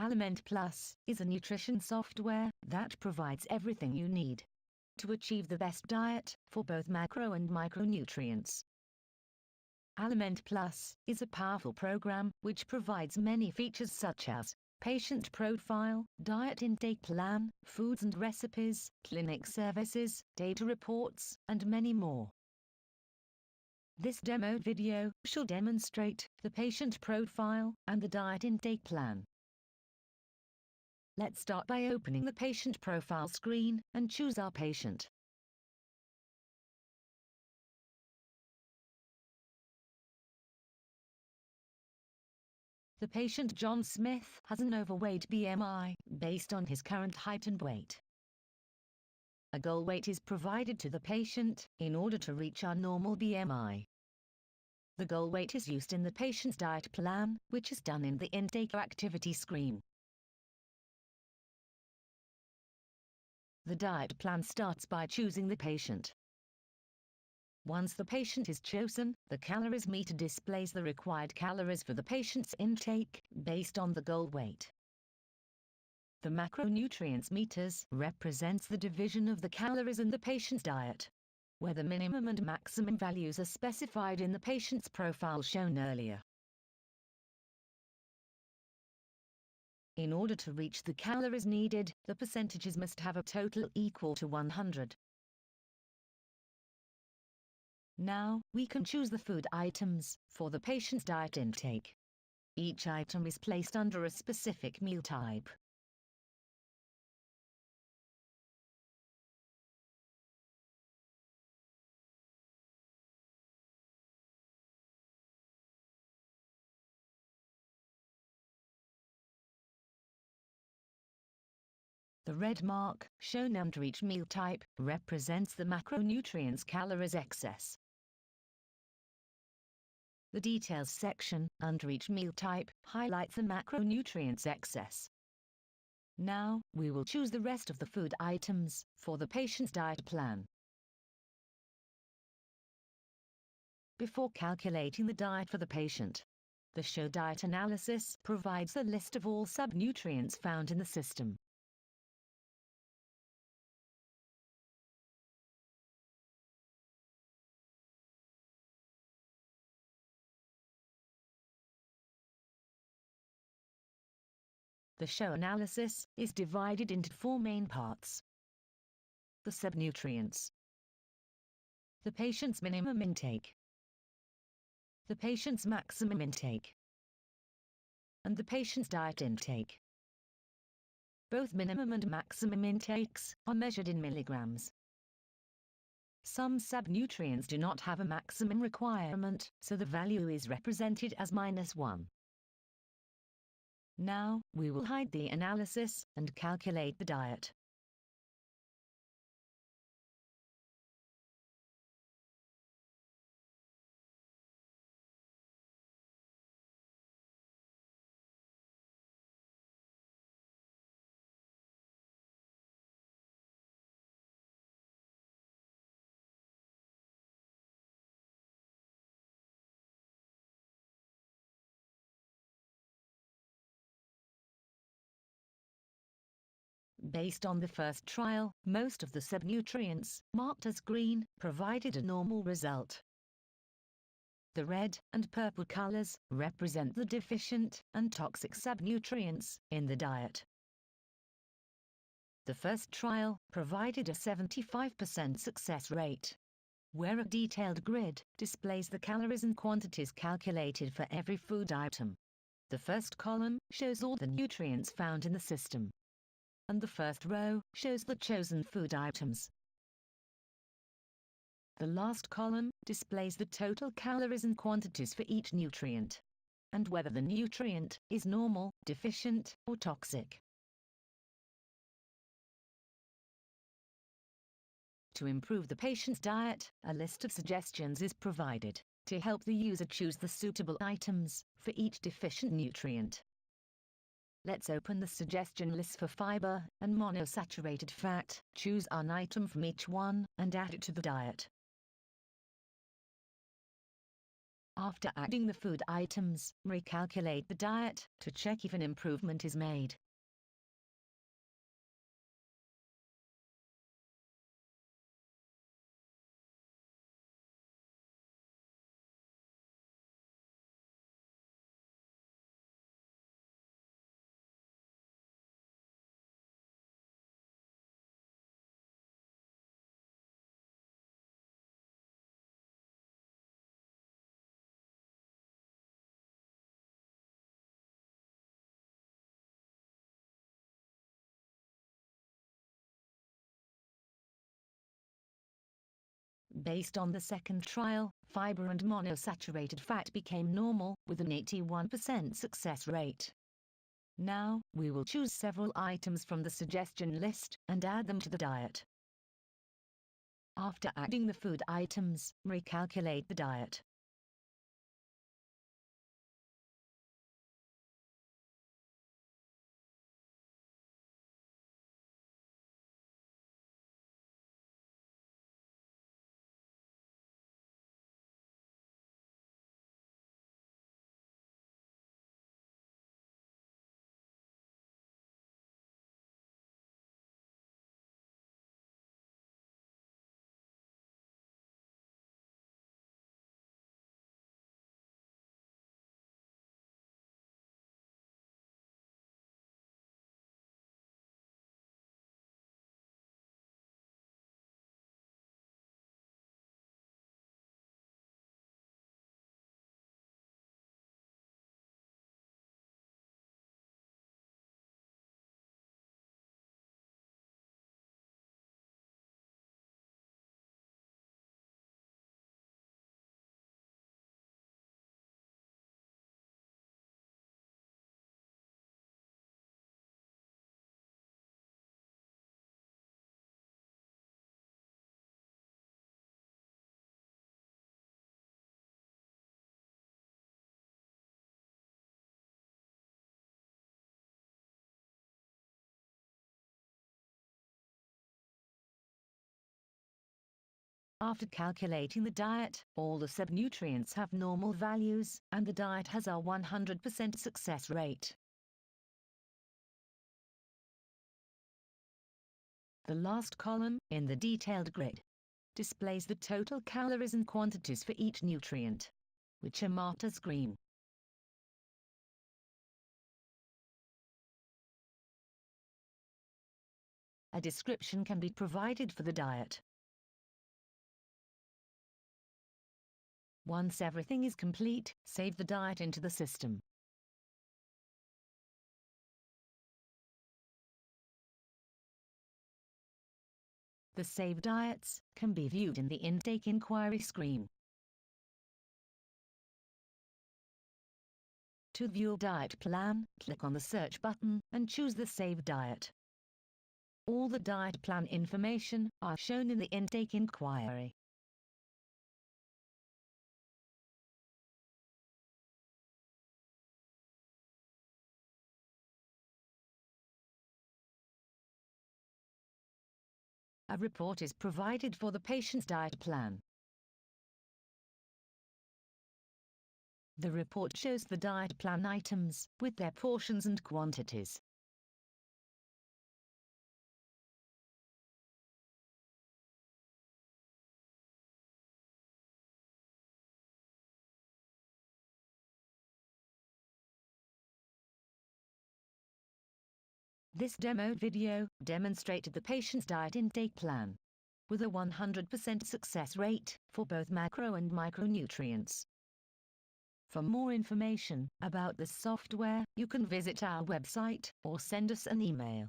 Aliment Plus is a nutrition software that provides everything you need to achieve the best diet for both macro and micronutrients. Aliment Plus is a powerful program which provides many features such as patient profile, diet intake plan, foods and recipes, clinic services, data reports, and many more. This demo video shall demonstrate the patient profile and the diet intake plan. Let's start by opening the patient profile screen and choose our patient. The patient John Smith has an overweight BMI based on his current height and weight. A goal weight is provided to the patient in order to reach our normal BMI. The goal weight is used in the patient's diet plan, which is done in the intake activity screen. The diet plan starts by choosing the patient. Once the patient is chosen, the calories meter displays the required calories for the patient's intake based on the goal weight. The macronutrients meters represents the division of the calories in the patient's diet, where the minimum and maximum values are specified in the patient's profile shown earlier. In order to reach the calories needed, the percentages must have a total equal to 100. Now, we can choose the food items for the patient's diet intake. Each item is placed under a specific meal type. The red mark, shown under each meal type, represents the macronutrients calories excess. The details section, under each meal type, highlights the macronutrients excess. Now, we will choose the rest of the food items for the patient's diet plan. Before calculating the diet for the patient, the Show Diet Analysis provides a list of all subnutrients found in the system. The Show analysis is divided into four main parts: the subnutrients, the patient's minimum intake, the patient's maximum intake, and the patient's diet intake. Both minimum and maximum intakes are measured in milligrams. Some subnutrients do not have a maximum requirement, so the value is represented as -1. Now, we will hide the analysis and calculate the diet. Based on the first trial, most of the subnutrients, marked as green, provided a normal result. The red and purple colors represent the deficient and toxic subnutrients in the diet. The first trial provided a 75% success rate, where a detailed grid displays the calories and quantities calculated for every food item. The first column shows all the nutrients found in the system, and the first row shows the chosen food items. The last column displays the total calories and quantities for each nutrient, and whether the nutrient is normal, deficient, or toxic. To improve the patient's diet, a list of suggestions is provided to help the user choose the suitable items for each deficient nutrient. Let's open the suggestion list for fiber and monosaturated fat, choose an item from each one, and add it to the diet. After adding the food items, recalculate the diet to check if an improvement is made. Based on the second trial, fiber and monosaturated fat became normal, with an 81% success rate. Now, we will choose several items from the suggestion list and add them to the diet. After adding the food items, recalculate the diet. After calculating the diet, all the subnutrients have normal values, and the diet has a 100% success rate. The last column, in the detailed grid, displays the total calories and quantities for each nutrient, which are marked as green. A description can be provided for the diet. Once everything is complete, save the diet into the system. The saved diets can be viewed in the intake inquiry screen. To view a diet plan, click on the search button and choose the saved diet. All the diet plan information are shown in the intake inquiry. A report is provided for the patient's diet plan. The report shows the diet plan items, with their portions and quantities. This demo video demonstrated the patient's diet intake plan, with a 100% success rate for both macro and micronutrients. For more information about this software, you can visit our website or send us an email.